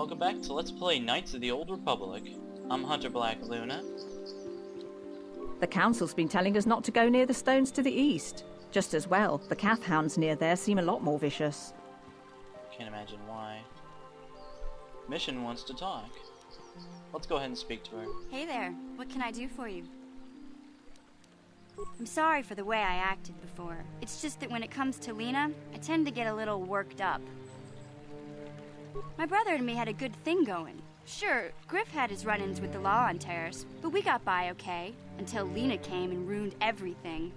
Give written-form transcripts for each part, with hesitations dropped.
Welcome back to Let's Play Knights of the Old Republic. I'm Hunter Black Luna. The Council's been telling us not to go near the stones to the east. Just as well, the Cath hounds near there seem a lot more vicious. Can't imagine why. Mission wants to talk. Let's go ahead and speak to her. Hey there, what can I do for you? I'm sorry for the way I acted before. It's just that when it comes to Lena, I tend to get a little worked up. My brother and me had a good thing going. Sure, Griff had his run-ins with the law on Terrace, but we got by okay, until Lena came and ruined everything.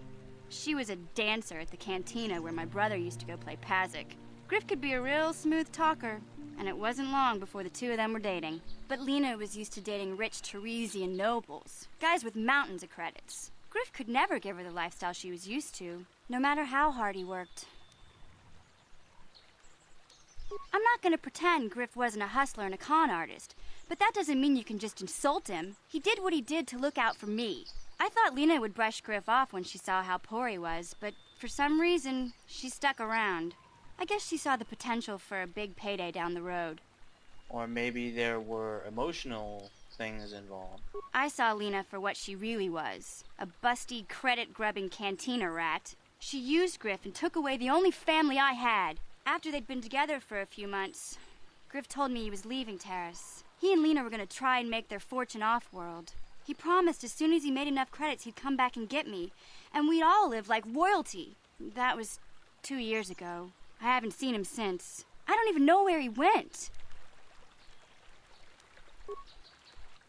She was a dancer at the cantina where my brother used to go play Pazik. Griff could be a real smooth talker, and it wasn't long before the two of them were dating. But Lena was used to dating rich Teresian nobles, guys with mountains of credits. Griff could never give her the lifestyle she was used to, no matter how hard he worked. I'm not gonna pretend Griff wasn't a hustler and a con artist, but that doesn't mean you can just insult him. He did what he did to look out for me. I thought Lena would brush Griff off when she saw how poor he was, but for some reason, she stuck around. I guess she saw the potential for a big payday down the road. Or maybe there were emotional things involved. I saw Lena for what she really was, a busty, credit-grubbing cantina rat. She used Griff and took away the only family I had. After they'd been together for a few months, Griff told me he was leaving Terrace. He and Lena were going to try and make their fortune off-world. He promised as soon as he made enough credits he'd come back and get me, and we'd all live like royalty. That was 2 years ago. I haven't seen him since. I don't even know where he went.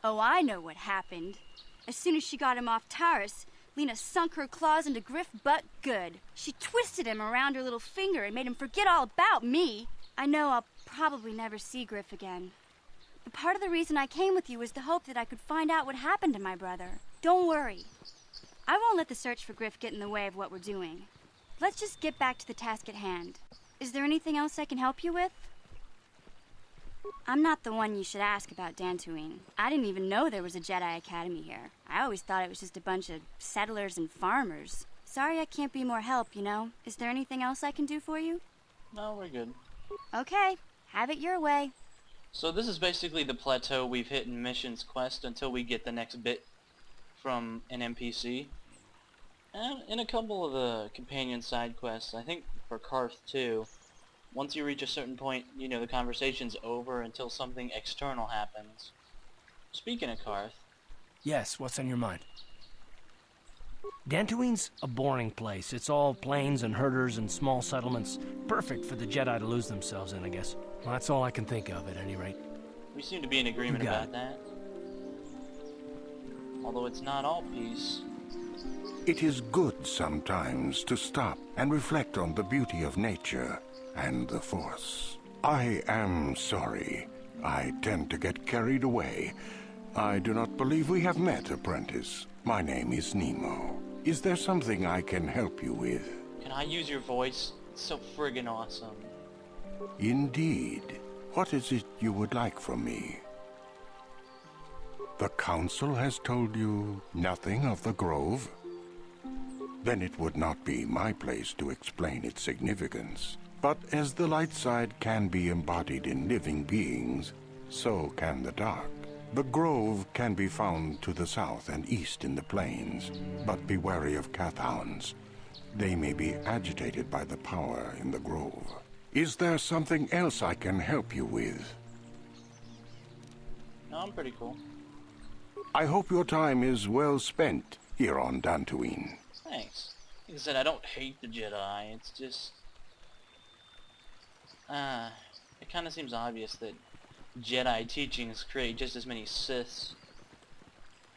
Oh, I know what happened. As soon as she got him off Terrace, Lena sunk her claws into Griff butt good. She twisted him around her little finger and made him forget all about me. I know I'll probably never see Griff again. But part of the reason I came with you was the hope that I could find out what happened to my brother. Don't worry. I won't let the search for Griff get in the way of what we're doing. Let's just get back to the task at hand. Is there anything else I can help you with? I'm not the one you should ask about Dantooine. I didn't even know there was a Jedi Academy here. I always thought it was just a bunch of settlers and farmers. Sorry I can't be more help, you know. Is there anything else I can do for you? No, we're good. Okay, have it your way. So this is basically the plateau we've hit in Mission's Quest until we get the next bit from an NPC. And in a couple of the companion side quests, I think for Karth too, once you reach a certain point, you know, the conversation's over until something external happens. Speaking of Karth... Yes, what's on your mind? Dantooine's a boring place. It's all plains and herders and small settlements. Perfect for the Jedi to lose themselves in, I guess. Well, that's all I can think of, at any rate. We seem to be in agreement about that. Although it's not all peace. It is good sometimes to stop and reflect on the beauty of nature and the Force. I am sorry. I tend to get carried away. I do not believe we have met, apprentice. My name is Nemo. Is there something I can help you with? Can I use your voice? It's so friggin' awesome. Indeed. What is it you would like from me? The Council has told you nothing of the Grove? Then it would not be my place to explain its significance. But as the light side can be embodied in living beings, so can the dark. The Grove can be found to the south and east in the plains, but be wary of Cath hounds. They may be agitated by the power in the Grove. Is there something else I can help you with? No, I'm pretty cool. I hope your time is well spent here on Dantooine. Thanks. Like I said, I don't hate the Jedi, it's just... it kinda seems obvious that Jedi teachings create just as many Siths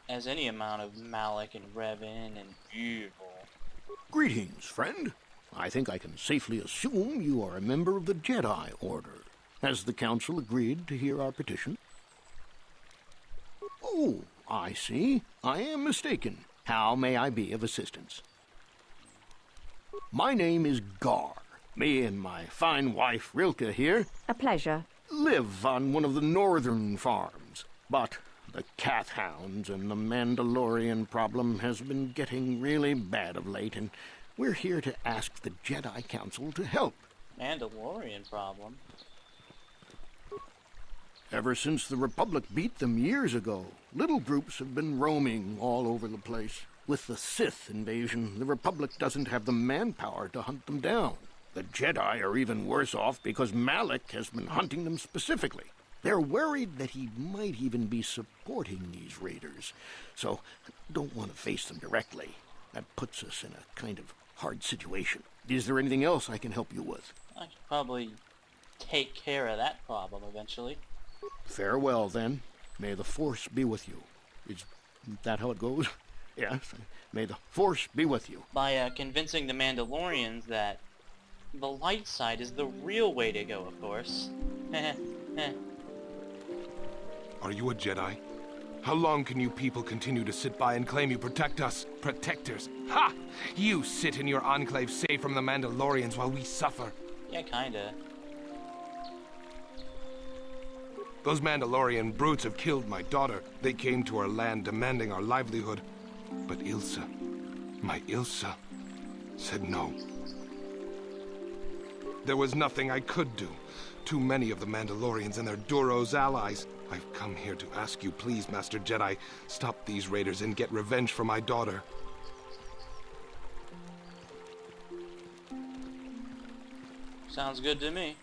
as any amount of Malak and Revan and evil. Greetings, friend. I think I can safely assume you are a member of the Jedi Order. Has the Council agreed to hear our petition? Oh, I see. I am mistaken. How may I be of assistance? My name is Gar. Me and my fine wife, Rilke, here, A pleasure. live on one of the northern farms. But the Cath hounds and the Mandalorian problem has been getting really bad of late, and we're here to ask the Jedi Council to help. Mandalorian problem? Ever since the Republic beat them years ago, little groups have been roaming all over the place. With the Sith invasion, the Republic doesn't have the manpower to hunt them down. The Jedi are even worse off because Malik has been hunting them specifically. They're worried that he might even be supporting these raiders, so don't want to face them directly. That puts us in a kind of hard situation. Is there anything else I can help you with? I could probably take care of that problem eventually. Farewell, then. May the Force be with you. Is that how it goes? Yes. May the Force be with you. By convincing the Mandalorians that the light side is the real way to go, of course. Are you a Jedi? How long can you people continue to sit by and claim you protect us? Protectors? Ha! You sit in your enclave safe from the Mandalorians while we suffer. Yeah, kinda. Those Mandalorian brutes have killed my daughter. They came to our land demanding our livelihood. But Ilsa, my Ilsa, said no. There was nothing I could do. Too many of the Mandalorians and their Duros allies. I've come here to ask you, please, Master Jedi, stop these raiders and get revenge for my daughter. Sounds good to me.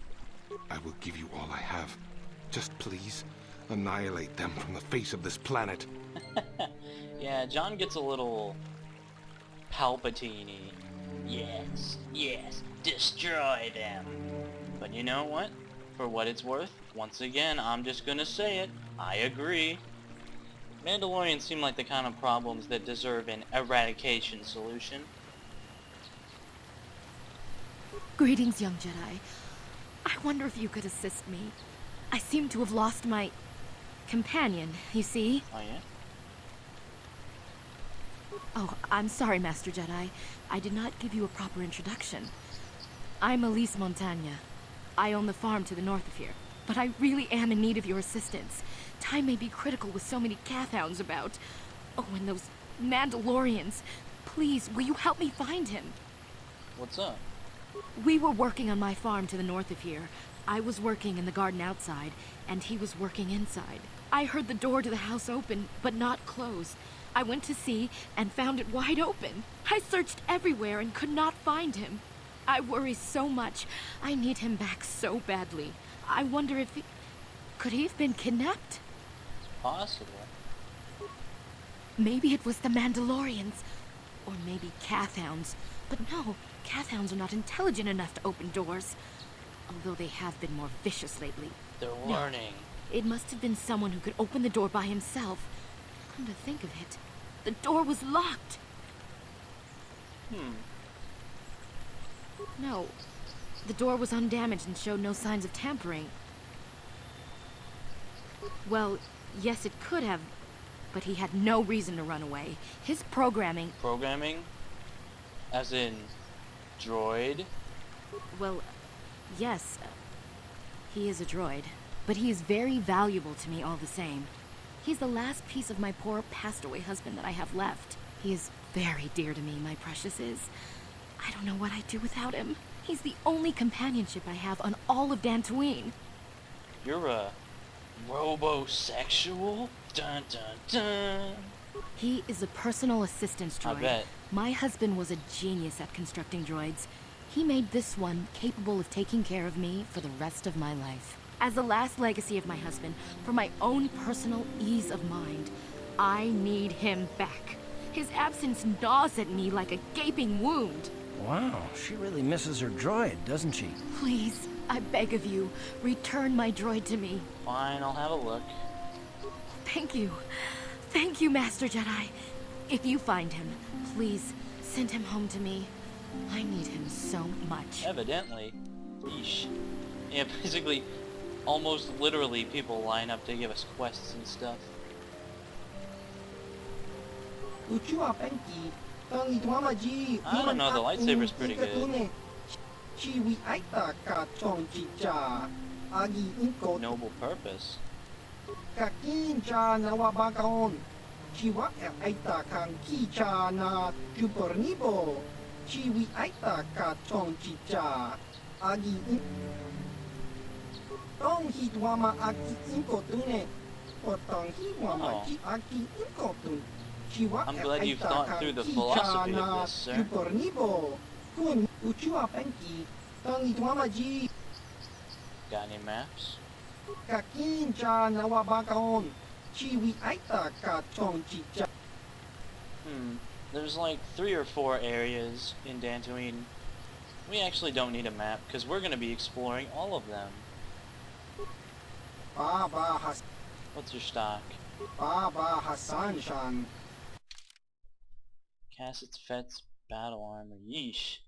I will give you all I have. Just please, annihilate them from the face of this planet. Yeah, John gets a little Palpatine-y. Yes, yes, destroy them. But you know what? For what it's worth, once again, I'm just gonna say it. I agree. Mandalorians seem like the kind of problems that deserve an eradication solution. Greetings, young Jedi. I wonder if you could assist me. I seem to have lost my companion, you see? Oh yeah? Oh, I'm sorry, Master Jedi. I did not give you a proper introduction. I'm Elise Montagna. I own the farm to the north of here. But I really am in need of your assistance. Time may be critical with so many Cathhounds about. Oh, and those Mandalorians. Please, will you help me find him? What's up? We were working on my farm to the north of here. I was working in the garden outside, and he was working inside. I heard the door to the house open, but not close. I went to see and found it wide open. I searched everywhere and could not find him. I worry so much. I need him back so badly. I wonder if he... Could he have been kidnapped? Possible. Maybe it was the Mandalorians. Or maybe Cathhounds. But no, Cathhounds are not intelligent enough to open doors. Although they have been more vicious lately. They're learning. It must have been someone who could open the door by himself. Come to think of it, the door was locked. No, the door was undamaged and showed no signs of tampering. Well, yes, it could have, but he had no reason to run away. His programming... Programming? As in, droid? Well, yes, he is a droid, but he is very valuable to me all the same. He's the last piece of my poor passed-away husband that I have left. He is very dear to me, my precious is. I don't know what I'd do without him. He's the only companionship I have on all of Dantooine. You're a robosexual? Dun dun dun. He is a personal assistance droid. I bet. My husband was a genius at constructing droids. He made this one capable of taking care of me for the rest of my life. As the last legacy of my husband, for my own personal ease of mind, I need him back. His absence gnaws at me like a gaping wound. Wow, she really misses her droid, doesn't she? Please, I beg of you, return my droid to me. Fine, I'll have a look. Thank you. Thank you, Master Jedi. If you find him, please send him home to me. I need him so much. Evidently. Yeesh. Yeah, basically, almost literally people line up to give us quests and stuff. I don't know, the lightsaber's pretty good. Noble purpose. Tong hitwama aki inkotune. Otong hitwama Oh. ki aki inkotun. Chiwa I'm glad you've thought through the philosophy of this, sir. Chupornibo. Kun uchua penki. Tong hitwama ji. Got any maps? Kakin cha nawabakaon. Chiwi aita ka tong chicha. There's like 3 or 4 areas in Dantooine. We actually don't need a map, because we're going to be exploring all of them. Baba has What's your stock? Baba Hassan Shan. Cassett's Fet's battle armor. Yeesh.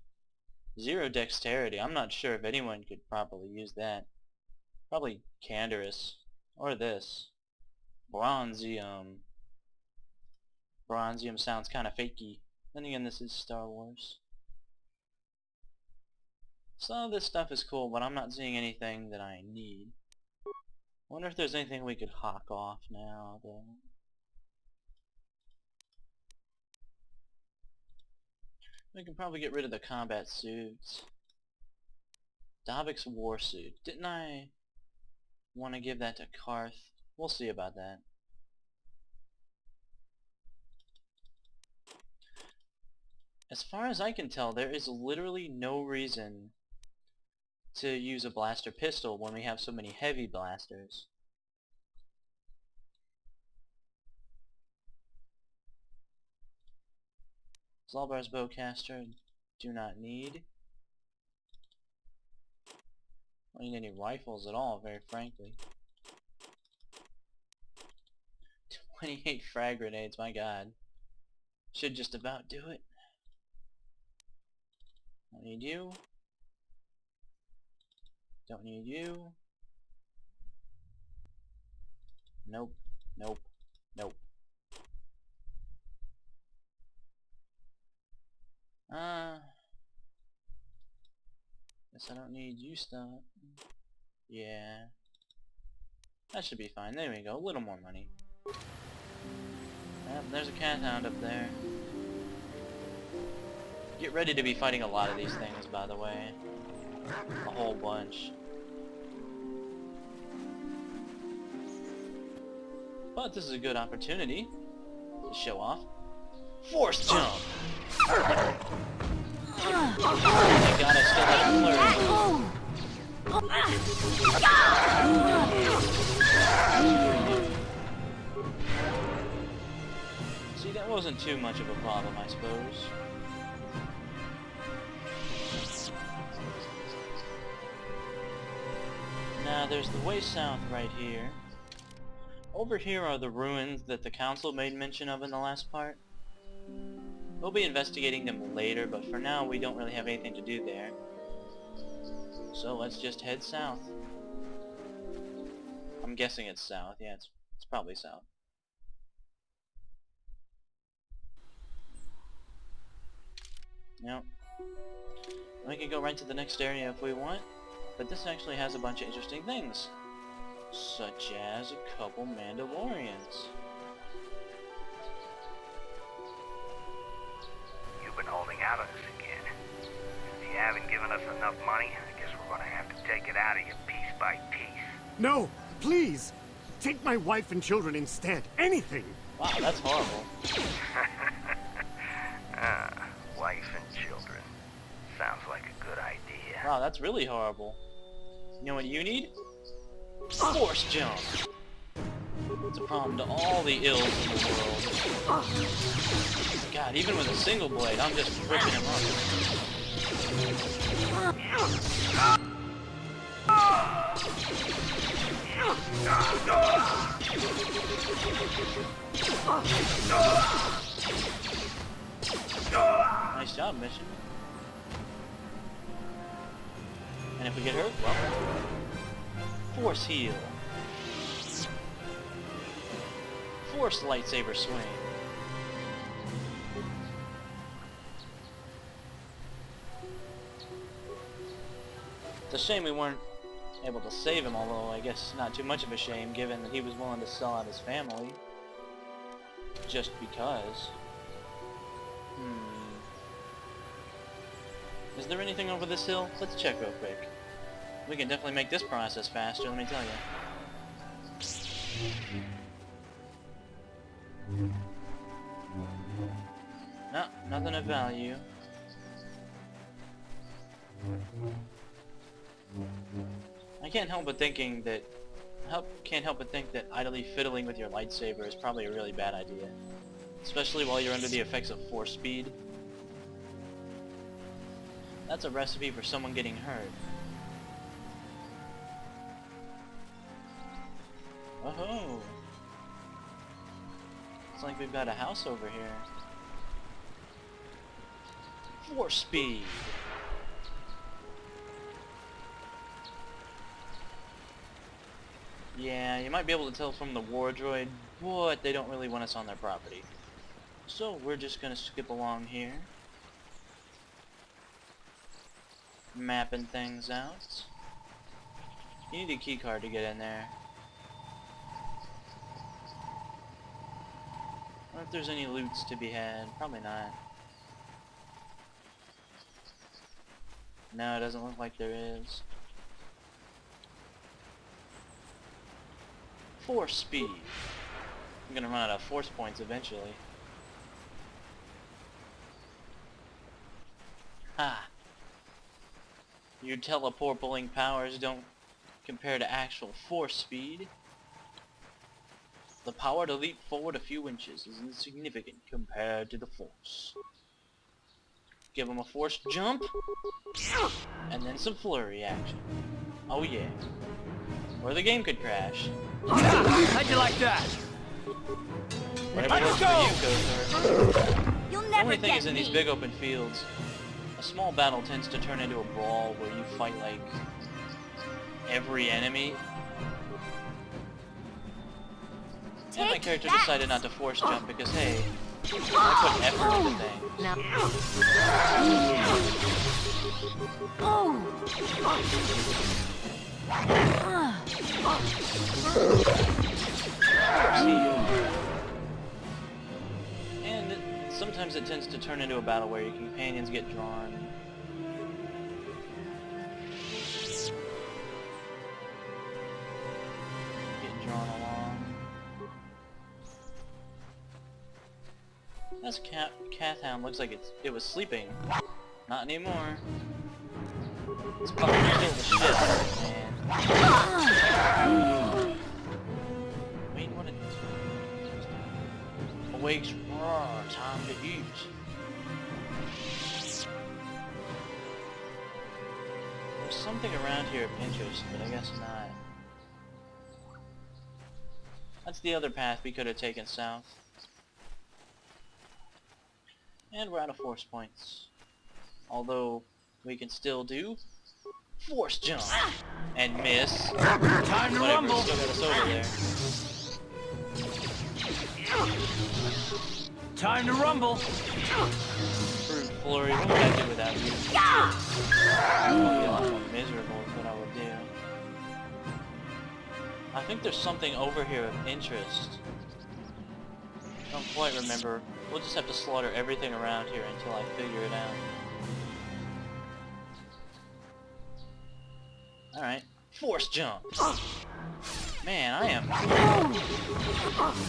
0 dexterity. I'm not sure if anyone could properly use that. Probably Canderous. Or this. Bronzium. Bronzium sounds kind of fakey. Then again, this is Star Wars. Some of this stuff is cool, but I'm not seeing anything that I need. Wonder if there's anything we could hawk off now, though. We can probably get rid of the combat suits. Davic's war suit. Didn't I want to give that to Karth? We'll see about that. As far as I can tell, there is literally no reason to use a blaster pistol when we have so many heavy blasters. Zalbar's bowcaster, do not need. Don't need any rifles at all, very frankly. 28 frag grenades, my god. Should just about do it. Don't need you. Don't need you. Nope. Nope. Nope. Guess I don't need you stuff. Yeah. That should be fine. There we go. A little more money. Yep, there's a cat hound up there. Get ready to be fighting a lot of these things, by the way. A whole bunch. But this is a good opportunity to show off. Force jump! Thank God I still have flurry. See, that wasn't too much of a problem, I suppose. Now, there's the way south right here. Over here are the ruins that the council made mention of in the last part. We'll be investigating them later, but for now we don't really have anything to do there. So let's just head south. I'm guessing it's south. Yeah, it's probably south. Yep. We can go right to the next area if we want, but this actually has a bunch of interesting things. Such as a couple Mandalorians. You've been holding out on us again. If you haven't given us enough money, I guess we're gonna have to take it out of you piece by piece. No, please! Take my wife and children instead. Anything! Wow, that's horrible. Wife and children. Sounds like a good idea. Wow, that's really horrible. You know what you need? Force jump! It's a problem to all the ills in the world. God, even with a single blade, I'm just ripping him up. Nice job, mission. And if we get hurt, well, force heal. Force lightsaber swing. It's a shame we weren't able to save him, although I guess not too much of a shame given that he was willing to sell out his family. Just because. Is there anything over this hill? Let's check real quick. We can definitely make this process faster, let me tell you. No, nothing of value. I can't help but think that idly fiddling with your lightsaber is probably a really bad idea. Especially while you're under the effects of force speed. That's a recipe for someone getting hurt. Oh-ho! Looks like we've got a house over here. Force speed! Yeah, you might be able to tell from the war droid, but they don't really want us on their property. So we're just gonna skip along here. Mapping things out. You need a key card to get in there. I wonder if there's any loots to be had. Probably not. No, it doesn't look like there is. Force speed. I'm gonna run out of force points eventually. Ha! Your teleporting powers don't compare to actual force speed. The power to leap forward a few inches is insignificant compared to the force. Give him a force jump, and then some flurry action. Oh yeah. Or the game could crash. How'd you like that? Whatever works for you, Kothar. You'll The never only thing get is, in me. these big open fields, a small battle tends to turn into a brawl where you fight like every enemy. And my Take character that. decided not to force jump because, hey, I put effort into things. No. And sometimes it tends to turn into a battle where your companions get drawn. Get drawn along. This Cathound looks like it was sleeping. Not anymore. It's fucking kill the shit out of it, man. Wait, what it... Awakes, roar, time to eat. There's something around here of interest, but I guess not. That's the other path we could have taken south. And we're out of force points. Although, we can still do force jump and miss. Time to Whatever, rumble. still got us over there. Time to rumble. Brute Flurry, what would I do without you? I would be a lot more miserable is what I would do. I think there's something over here of interest. I don't quite remember. We'll just have to slaughter everything around here until I figure it out. Alright. Force jump! Man, I am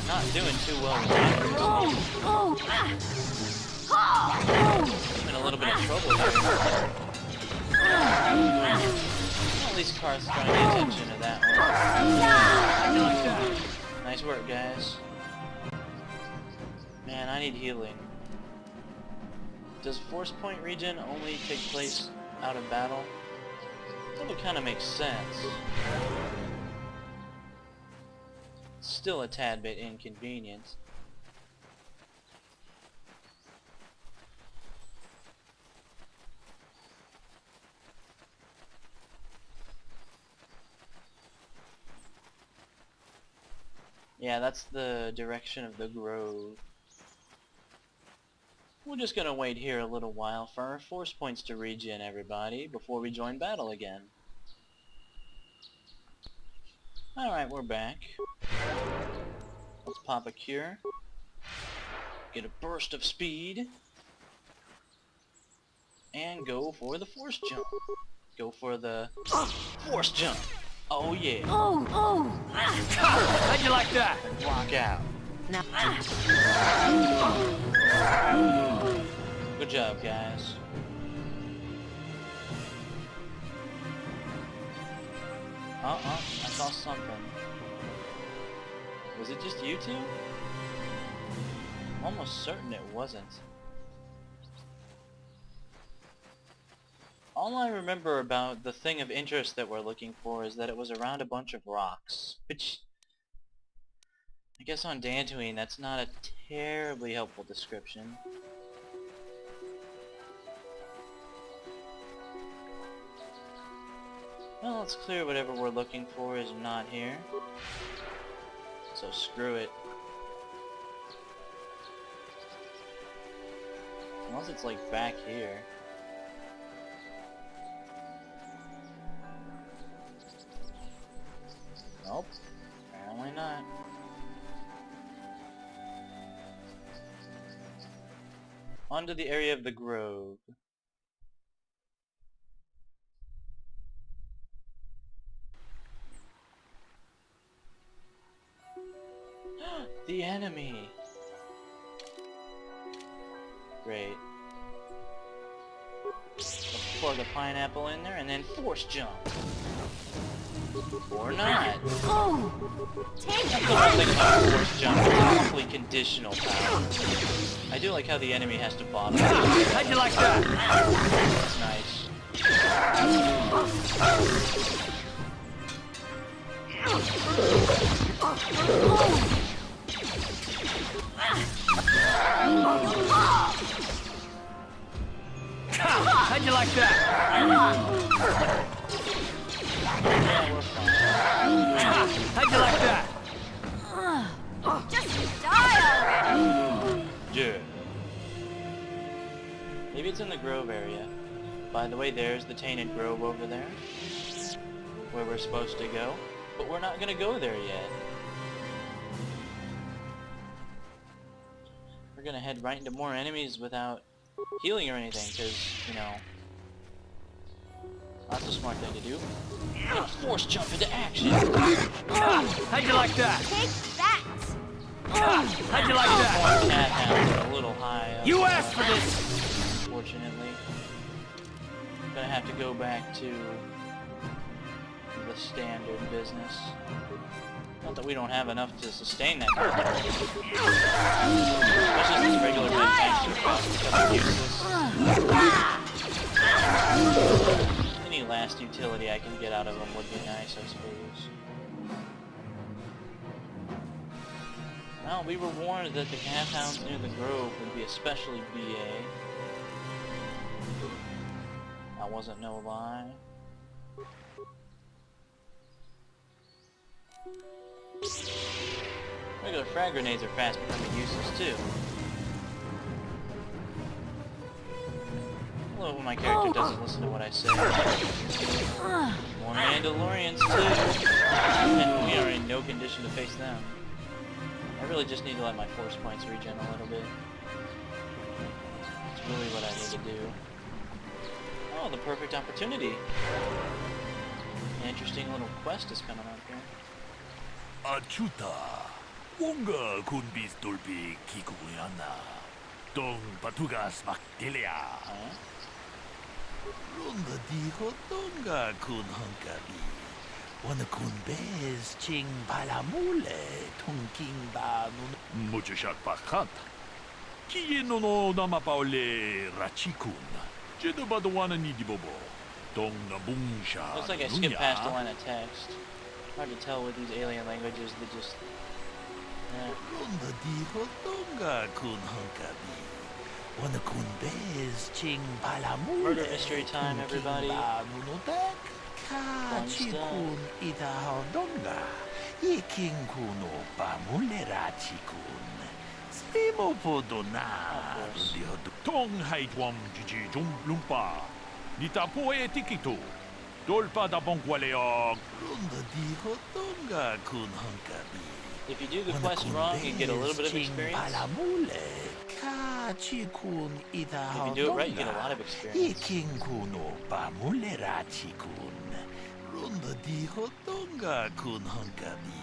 not doing too well with that. I'm in a little bit of trouble here. At least Karth's trying to pay attention to that one. Nice work, guys. Man, I need healing. Does force point regen only take place out of battle? That would kind of make sense. Still a tad bit inconvenient. Yeah, that's the direction of the grove. We're just gonna wait here a little while for our force points to regen, everybody, before we join battle again. Alright, we're back. Let's pop a cure. Get a burst of speed. And go for the force jump. go for the force jump. Oh yeah. How'd you like that? Rock out. Now. Good job, guys. I saw something. Was it just you two? I'm almost certain it wasn't. All I remember about the thing of interest that we're looking for is that it was around a bunch of rocks, which I guess on Dantooine that's not a terribly helpful description. Well, it's clear whatever we're looking for is not here. So screw it. Unless it's like back here. Nope. Apparently not. Onto the area of the grove. The enemy! Great. Let's plug a pineapple in there and then force jump. Or not. Oh! Take That's the one thing about force jump. It's awfully conditional power. I do like how the enemy has to bob. How'd you like that? That's nice. How'd you like that? Yeah, we're fine. How'd you like that? Just die already! Yeah. Maybe it's in the grove area. By the way, there's the tainted grove over there. Where we're supposed to go. But we're not gonna go there yet. We're gonna head right into more enemies without healing or anything, because, you know, that's a smart thing to do. And force jump into action! How'd you like that? Take that! How'd you like that? One cat hounds are a little high up. You asked for this! Unfortunately. Gonna have to go back to the standard business. Not that we don't have enough to sustain that. Especially since regular red tanks are fast becoming useless. Any last utility I can get out of them would be nice, I suppose. Well, we were warned that the calf hounds near the grove would be especially BA. That wasn't no lie. Regular frag grenades are fast becoming useless too. Hello, when my character doesn't listen to what I say. More Mandalorians too. And we are in no condition to face them. I really just need to let my force points regen a little bit. That's really what I need to do. Oh, the perfect opportunity. An interesting little quest is coming up here. Achuta, Wonga kunbis dolbi kikuyana, Dong Batugas Mactelia. Ronda dijo Donga kun hunkabi, Wana kun bez ching palamule, Tunking ba nun. Muchashat pakat. Kieno no namapaule Rachikun, Jedabadwana Nidibobo, Dong Nabungsha. Looks like I skipped past a line of text. Hard to tell with these alien languages that just... Murder mystery time, everybody. Fun Tong haitwam jiji lumpa. Nitapo e tikito. Dolpa da bonqualeog. If you do the quest wrong, you get a little bit of experience. If you do it right, you get a lot of experience. Runda di hotonga kun hunkabi.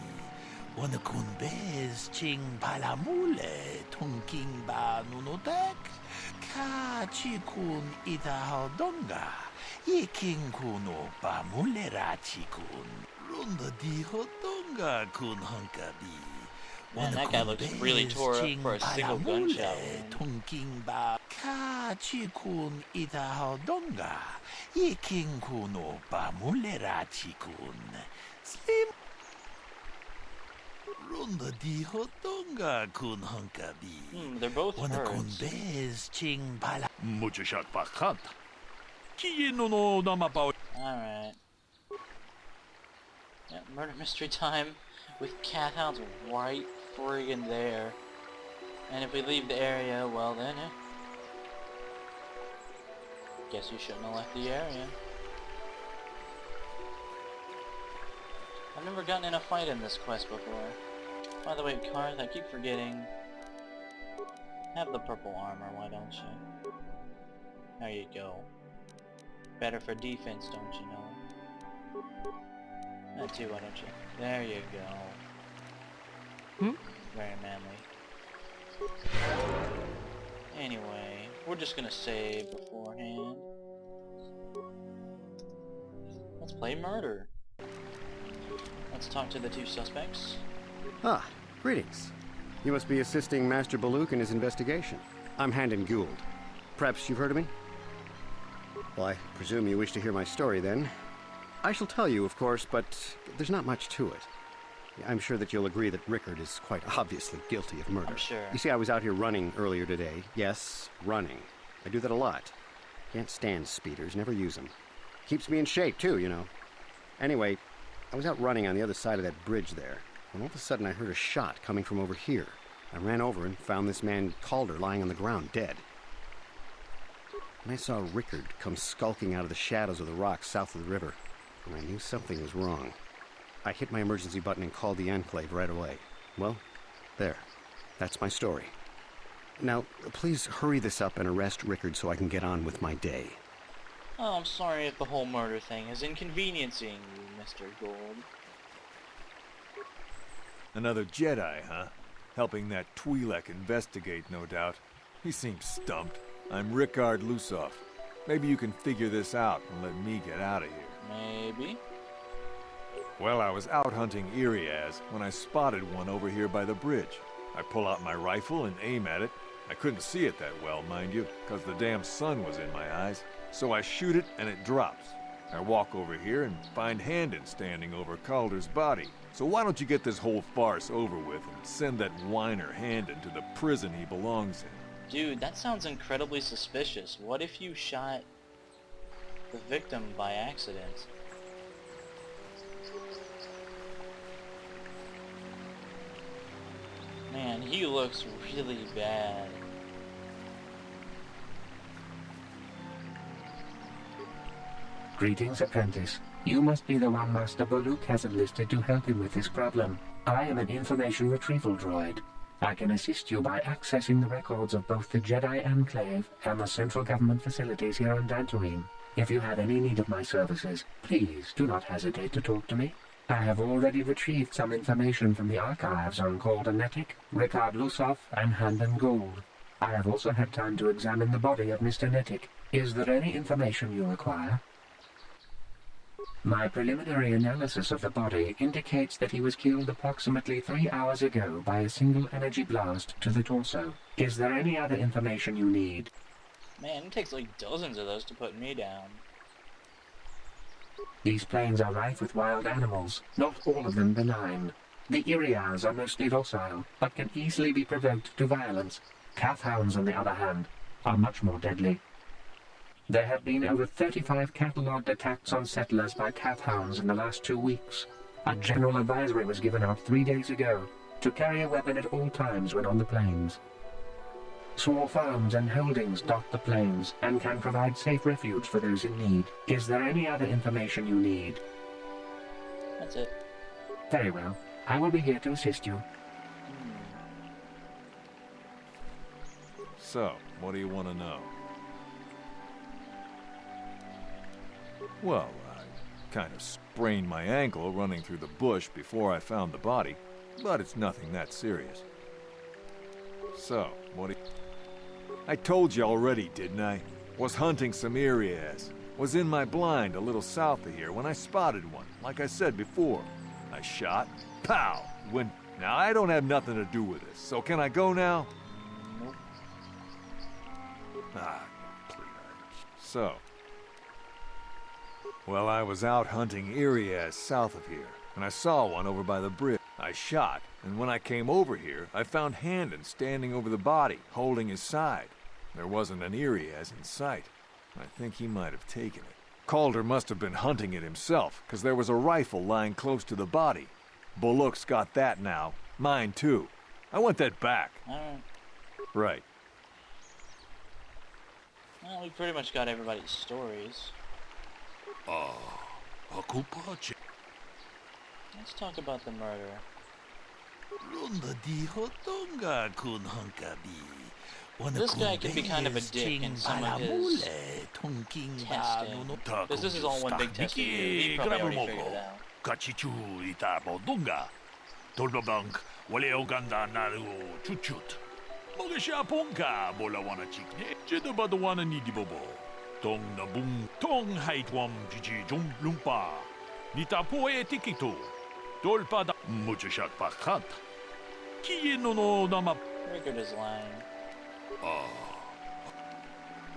Wana kun bez ching palamule tunking ba nunotek. Ka chikun ita hodonga. Yiking kuno ba mulera chikun. Runda di hotonga kun hunkabi. Man, that guy looks really tore up for a single gunshot. Tunking ba ka chikun ita hodonga. Yiking kuno ba mulera chikun. Slim. Runda di hotonga kun hunkabi. They're both Wana kun birds. bez ching pala. Mucho shot pakat. Kiye no no namapa. Alright. Yeah, murder mystery time with cat hounds right friggin' there. And if we leave the area, well then, guess you shouldn't have left the area. I've never gotten in a fight in this quest before. By the way, Karth, I keep forgetting. Have the purple armor, why don't you? There you go. Better for defense, don't you know? That too, why don't you? There you go. Very manly. Anyway, we're just gonna save beforehand. Let's play murder. Let's talk to the two suspects. Ah, greetings. You must be assisting Master Baluk in his investigation. I'm Handon Gould. Perhaps you've heard of me? Well, I presume you wish to hear my story then. I shall tell you, of course, but there's not much to it. I'm sure that you'll agree that Rickard is quite obviously guilty of murder. I'm sure. You see, I was out here running earlier today. Yes, running. I do that a lot. Can't stand speeders, never use them. Keeps me in shape, too, you know. Anyway, I was out running on the other side of that bridge there, when all of a sudden I heard a shot coming from over here. I ran over and found this man Calder lying on the ground, dead. And I saw Rickard come skulking out of the shadows of the rocks south of the river, and I knew something was wrong. I hit my emergency button and called the Enclave right away. Well, there. That's my story. Now, please hurry this up and arrest Rickard so I can get on with my day. Oh, I'm sorry if the whole murder thing is inconveniencing you, Mr. Gould. Another Jedi, huh? Helping that Twi'lek investigate, no doubt. He seems stumped. I'm Rickard Lusoff. Maybe you can figure this out and let me get out of here. Maybe. Well, I was out hunting Iriaz when I spotted one over here by the bridge. I pull out my rifle and aim at it. I couldn't see it that well, mind you, because the damn sun was in my eyes. So I shoot it and it drops. I walk over here and find Handon standing over Calder's body. So why don't you get this whole farce over with and send that whiner Handon to the prison he belongs in? Dude, that sounds incredibly suspicious. What if you shot the victim by accident? Man, he looks really bad. Greetings, apprentice. You must be the one Master Baluk has enlisted to help him with this problem. I am an information retrieval droid. I can assist you by accessing the records of both the Jedi Enclave and the central government facilities here on Dantooine. If you have any need of my services, please do not hesitate to talk to me. I have already retrieved some information from the archives on Calder Netic, Rickard Lusoff, and Handon Gould. I have also had time to examine the body of Mr. Netic. Is there any information you require? My preliminary analysis of the body indicates that he was killed approximately 3 hours ago by a single energy blast to the torso. Is there any other information you need? Man, it takes like dozens of those to put me down. These plains are rife with wild animals, not all of them benign. The Iriaz are mostly docile, but can easily be provoked to violence. Calf hounds, on the other hand, are much more deadly. There have been over 35 catalogued attacks on settlers by calf hounds in the last 2 weeks. A general advisory was given out 3 days ago to carry a weapon at all times when on the plains. Small farms and holdings dot the plains and can provide safe refuge for those in need. Is there any other information you need? That's it. Very well. I will be here to assist you. So, what do you want to know? Well, I kind of sprained my ankle running through the bush before I found the body, but it's nothing that serious. So, what do you... I told you already, didn't I? Was hunting some Irias. Was in my blind a little south of here when I spotted one, like I said before. I shot, pow, went... Now, I don't have nothing to do with this, so can I go now? Nope. Ah, so... Well, I was out hunting Irias south of here, and I saw one over by the bridge. I shot, and when I came over here, I found Handon standing over the body, holding his side. There wasn't an Irias in sight. I think he might have taken it. Calder must have been hunting it himself, because there was a rifle lying close to the body. Bullock's got that now. Mine, too. I want that back. Alright. Right. Well, we pretty much got everybody's stories. Let's talk about the murder. This guy can be kind of a dick in some of his testing. Because this is all one big testing. He probably already figured it out. Kachichu ita bodunga. Tolbabank wale oganda naru chuchut. Mogesha ponka bola wana chikne. Jeda badwana nidibobo. Tong na bung tong haitwam jiji jum lumpa. Nita poe tikito. Tolpa da muchashak pakat. Kiye no nama. Rickard is lying.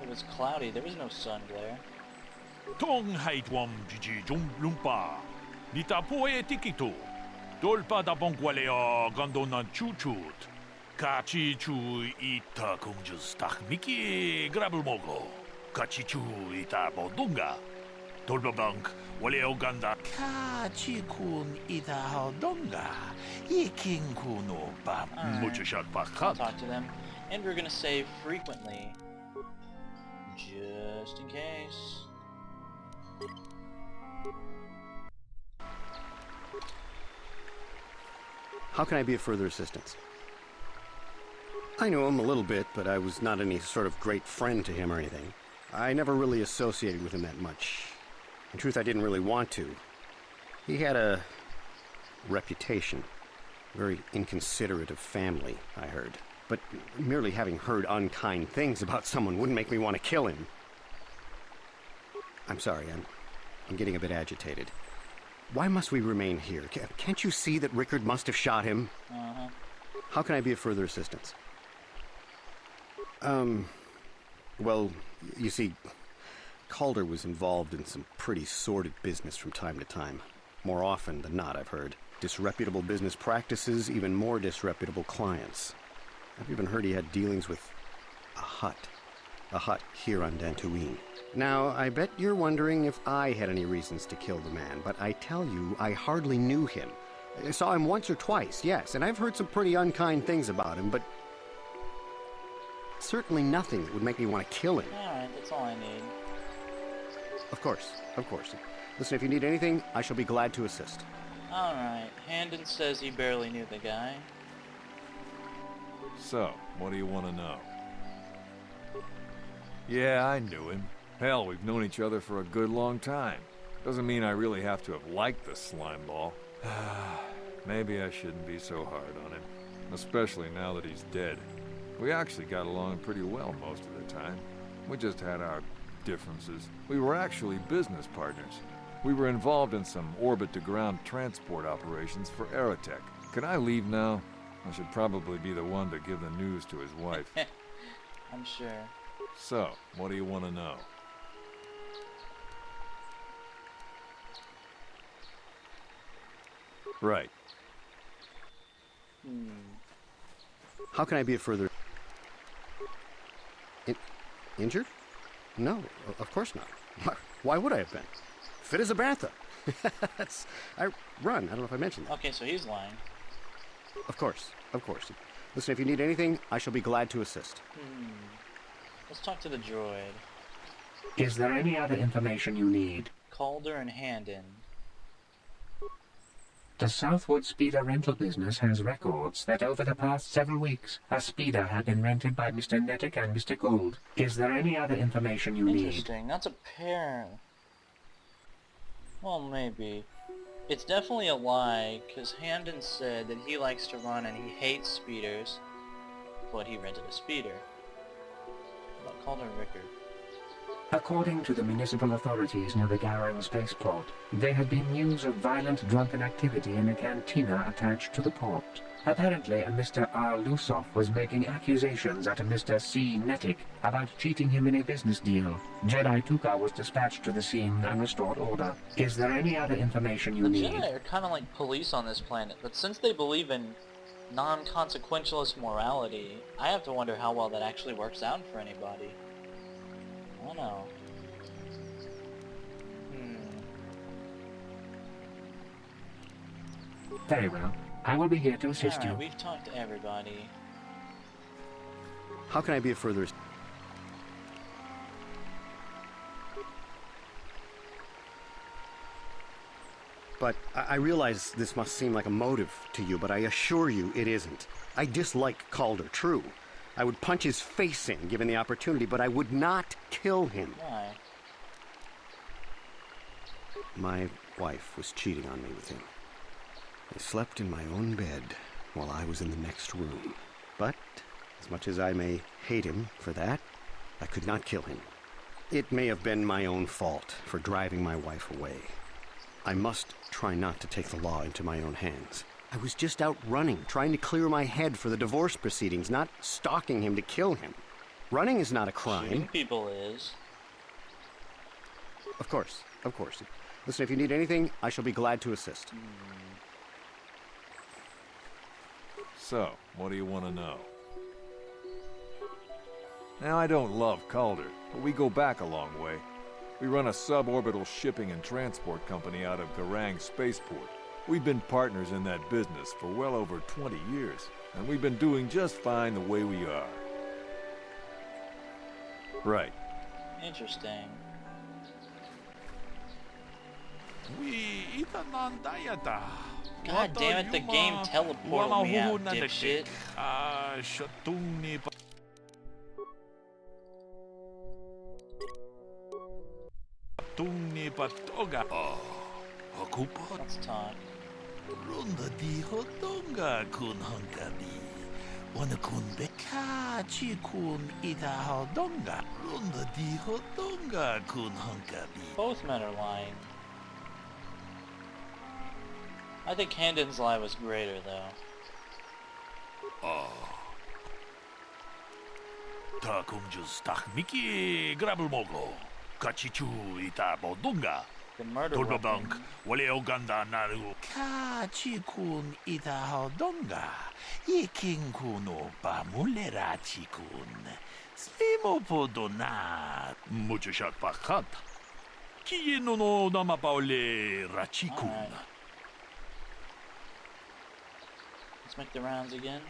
It was cloudy. There was no sun glare. Tong haitwam jiji jum lumpa. Nita poe tikito. Tolpa da bonkwalea gandona chuchut. Kachi chu ita kunjus tak miki grabulmogo. Kachi chu ita bodunga. Tolpa bank waleo ganda. Kachi kun ita hodonga. Iking kuno ba muchashak pakat. Talk to them. And we're gonna save frequently. Just in case. How can I be of further assistance? I knew him a little bit, but I was not any sort of great friend to him or anything. I never really associated with him that much. In truth, I didn't really want to. He had a reputation. Very inconsiderate of family, I heard. But merely having heard unkind things about someone wouldn't make me want to kill him. I'm sorry, I'm getting a bit agitated. Why must we remain here? Can't you see that Rickard must have shot him? Uh-huh. How can I be of further assistance? Well, you see, Calder was involved in some pretty sordid business from time to time. More often than not, I've heard. Disreputable business practices, even more disreputable clients. I've even heard he had dealings with a hut here on Dantooine. Now, I bet you're wondering if I had any reasons to kill the man, but I tell you, I hardly knew him. I saw him once or twice, yes, and I've heard some pretty unkind things about him, but certainly nothing that would make me want to kill him. Alright, that's all I need. Of course, of course. Listen, if you need anything, I shall be glad to assist. Alright, Handon says he barely knew the guy. So, what do you want to know? Yeah, I knew him. Hell, we've known each other for a good long time. Doesn't mean I really have to have liked the slime ball. Maybe I shouldn't be so hard on him. Especially now that he's dead. We actually got along pretty well most of the time. We just had our differences. We were actually business partners. We were involved in some orbit-to-ground transport operations for Aerotech. Can I leave now? I should probably be the one to give the news to his wife. I'm sure. So, what do you want to know? Right. How can I be of further... Injured? No, of course not. Why would I have been? Fit as a bantha. I run. I don't know if I mentioned that. Okay, so he's lying. Of course, of course. Listen, if you need anything, I shall be glad to assist. Let's talk to the droid. Is there any other information you need? Calder and Handon. The Southwood Speeder rental business has records that over the past several weeks, a speeder had been rented by Mr. Nettic and Mr. Gould. Is there any other information you need? Interesting. That's a pair. Well, maybe. It's definitely a lie, because Hamden said that he likes to run and he hates speeders, but he rented a speeder. About Calder and Rickard. According to the municipal authorities near the Garang spaceport, there had been news of violent drunken activity in a cantina attached to the port. Apparently, a Mr. R. Lusoff was making accusations at a Mr. C. Nettic about cheating him in a business deal. Jedi Tuka was dispatched to the scene and restored order. Is there any other information you need? The Jedi are kind of like police on this planet, but since they believe in non-consequentialist morality, I have to wonder how well that actually works out for anybody. I don't know. Very well. I will be here to assist you. We've talked to everybody. How can I be of further... But I realize this must seem like a motive to you, but I assure you it isn't. I dislike Calder, true. I would punch his face in, given the opportunity, but I would not kill him. Why? My wife was cheating on me with him. I slept in my own bed while I was in the next room. But, as much as I may hate him for that, I could not kill him. It may have been my own fault for driving my wife away. I must try not to take the law into my own hands. I was just out running, trying to clear my head for the divorce proceedings, not stalking him to kill him. Running is not a crime. Shooting people is. Of course, of course. Listen, if you need anything, I shall be glad to assist. So, what do you want to know? Now, I don't love Calder, but we go back a long way. We run a suborbital shipping and transport company out of Garang Spaceport. We've been partners in that business for well over 20 years, and we've been doing just fine the way we are. Right. Interesting. God damn it, the game teleported me out, dipshit. Let's talk. Runda di hotonga kun hunkabi. Wana kun beka chi kun ita hodonga. Runda di hotonga kun hunkabi. Both men are lying. I think Hamden's lie was greater, though. Ta kum just tak miki grabul mogo. Kachichu ita bodunga. The murder Dolbabank, wale oganda naru. Kachi kun ita hodonga. Iking kuno pa mulera chikun. Slimo podona. Mucho shat pakat. Kiyeno no nama paule rachikun. Let's make the rounds again.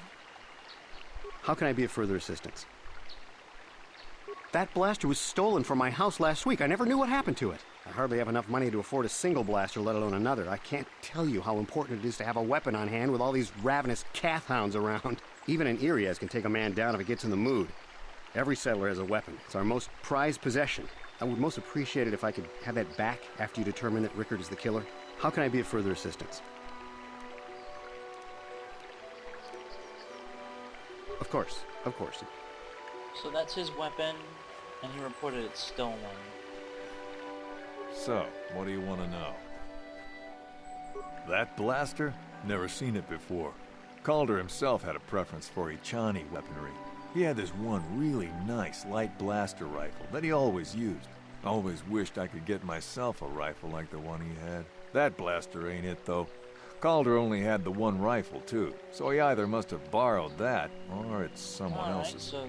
How can I be of further assistance? That blaster was stolen from my house last week. I never knew what happened to it. I hardly have enough money to afford a single blaster, let alone another. I can't tell you how important it is to have a weapon on hand with all these ravenous cath hounds around. Even an Iriaz can take a man down if it gets in the mood. Every settler has a weapon. It's our most prized possession. I would most appreciate it if I could have that back after you determine that Rickard is the killer. How can I be of further assistance? Of course, of course. So that's his weapon, and he reported it stolen. So, what do you want to know? That blaster? Never seen it before. Calder himself had a preference for Ichani weaponry. He had this one really nice light blaster rifle that he always used. Always wished I could get myself a rifle like the one he had. That blaster ain't it, though. Calder only had the one rifle, too, so he either must have borrowed that, or it's someone else's. So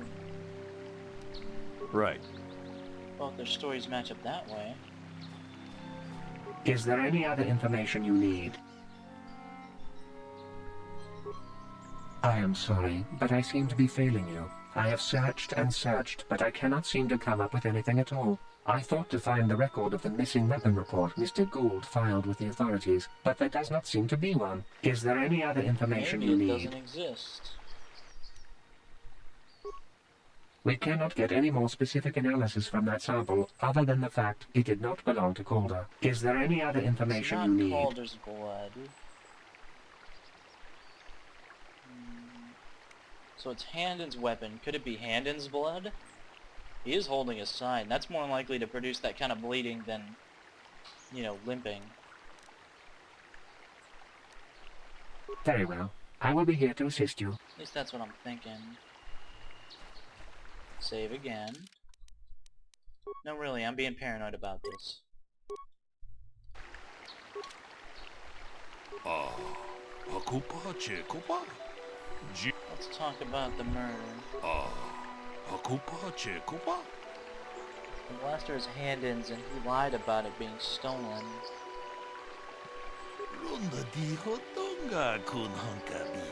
right. both their stories match up that way. Is there any other information you need? I am sorry, but I seem to be failing you. I have searched and searched, but I cannot seem to come up with anything at all. I thought to find the record of the missing weapon report Mr. Gould filed with the authorities, but there does not seem to be one. Is there any other information Maybe you it need? doesn't exist. We cannot get any more specific analysis from that sample other than the fact it did not belong to Calder. Is there any other information it's you not need? Calder's blood. So it's Handon's weapon. Could it be Handon's blood? He is holding his side. That's more likely to produce that kind of bleeding than, you know, limping. Very well. I will be here to assist you. At least that's what I'm thinking. Save again. No, really, I'm being paranoid about this. Let's talk about the murder. The blaster is Handon's and he lied about it being stolen. Runda di hotonga kun hunkabi.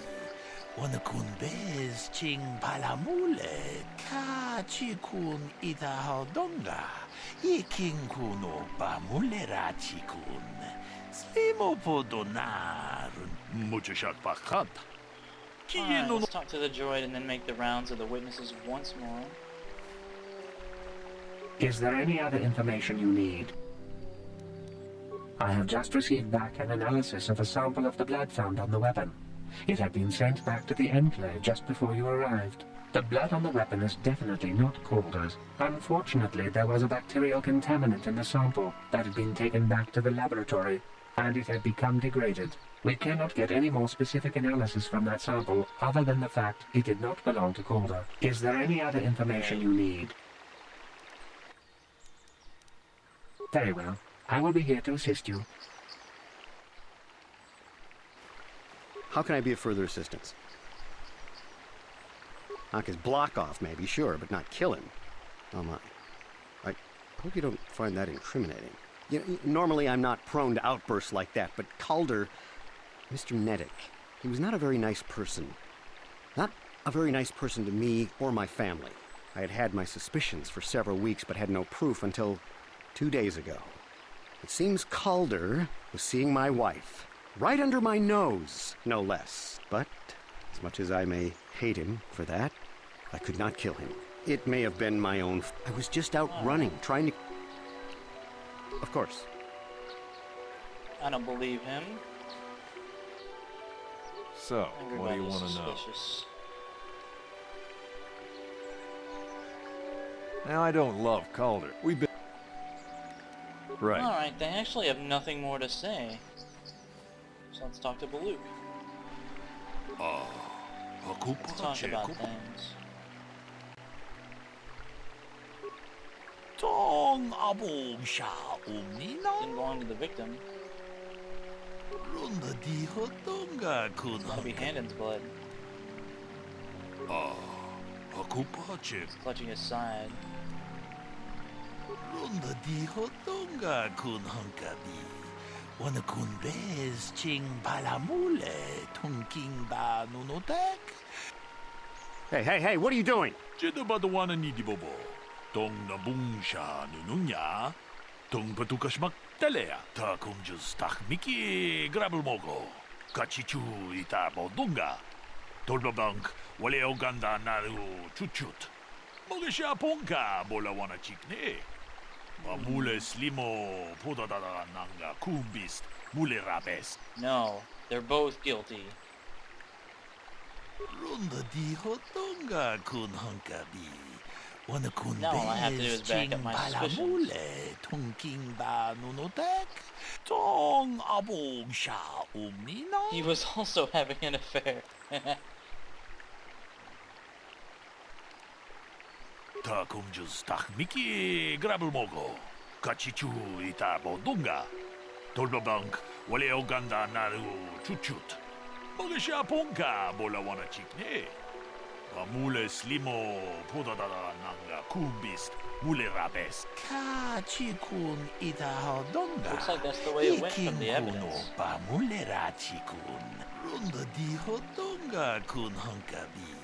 Wana kun bez ching palamule. Ka chi kun ita hodonga. Iking kuno pamulera chi kun. Slimo podonar. Muchashak pakat. Alright, let's talk to the droid and then make the rounds of the witnesses once more. Is there any other information you need? I have just received back an analysis of a sample of the blood found on the weapon. It had been sent back to the Enclave just before you arrived. The blood on the weapon is definitely not Calder's. Unfortunately, there was a bacterial contaminant in the sample that had been taken back to the laboratory, and it had become degraded. We cannot get any more specific analysis from that sample other than the fact it did not belong to Calder. Is there any other information you need? Very well. I will be here to assist you. How can I be of further assistance? Knock his block off, maybe, sure, but not kill him. Oh my. I hope you don't find that incriminating. You know, normally I'm not prone to outbursts like that, but Calder, Mr. Neddick, he was not a very nice person. Not a very nice person to me or my family. I had had my suspicions for several weeks, but had no proof until 2 days ago. It seems Calder was seeing my wife. Right under my nose, no less. But, as much as I may hate him for that, I could not kill him. It may have been my own... I was just out running, trying to... Of course. I don't believe him. So, what do you want to know? Now, I don't love Calder. We've been... Right. Alright, they actually have nothing more to say. So let's talk to Baluk. Let's talk about things. Tong abong sha umnina. Didn't belong to the victim. Runda di hotonga kun. It's gotta be Handon's blood. He's clutching his side. Runda di hotonga kun hunkabi. Wana kun bez ching palamule tungking ba nunotek. Hey, what are you doing? Jeda badawana ni di bobo. Tong nabungsha nununya. Tong patukas magtalea. Ta kung just tak miki grabel mogo. Kachichu ita bodunga. Tolbabank wale oganda naru chuchut. Mogesha ponka bola wana chikne. Mule slimo podadada nanga kumbist mule rabes. No, they're both guilty. Runda di hotonga kun hunkabi. Wana kun No, all I have to do is back up my suspicions. Tongking ba nunotek. Tong abong sha umnina. He was also having an affair. Ta kung just tak miki grabel mogo. Kachichu ita bodunga. Tolbabank wale oganda naru chuchut. Mogesha ponka bola wana chikne. Mule slimo podadada nanga kumbist mule rabes. Kachikun ita hodonga. Looks like that's the way it went from the evidence. Pa mule rachikun. Runda di hodonga kun hunkabi.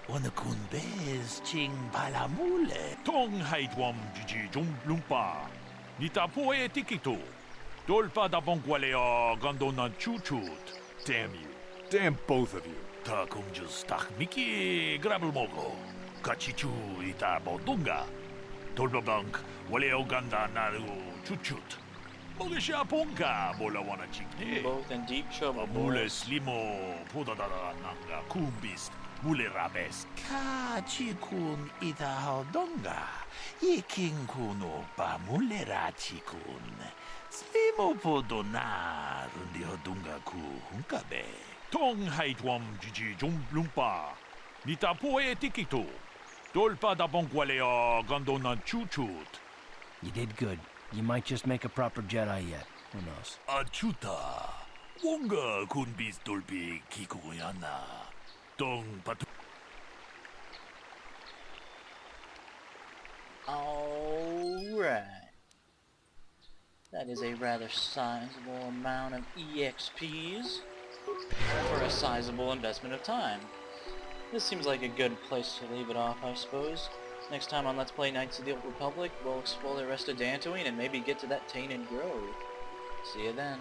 Onakun bez ching palamule. Tong haitwam jiji jum lumpa. Nita poe tikito. Dolpa da bonkwalea gandona chuchut. Damn you. Damn both of you. Ta kunjus tak miki grabelmogo. Kachichu ita bodunga. Dolpa bank waleo ganda naru chuchut. Mogisha ponka bola wana chikne. Both in deep trouble, Mule boys. slimo podadara nanga kumbist. Mule rabes. Kachikun ita hodonga. Iking kuno pa mule rachikun. Slimo podona rundi hodunga ku hunkabe. Tong haitwam jiji jum lumpa. Nita poe tikito. Dolpa da bonkwalea gandona chuchut. You did good. You might just make a proper Jedi yet. Who knows? Achuta. Wonga kunbis dolpi kikuyana. Tong patu. Alright. That is a rather sizable amount of EXPs for a sizable investment of time. This seems like a good place to leave it off, I suppose. Next time on Let's Play Knights of the Old Republic, we'll explore the rest of Dantooine and maybe get to that tainted grove. See you then.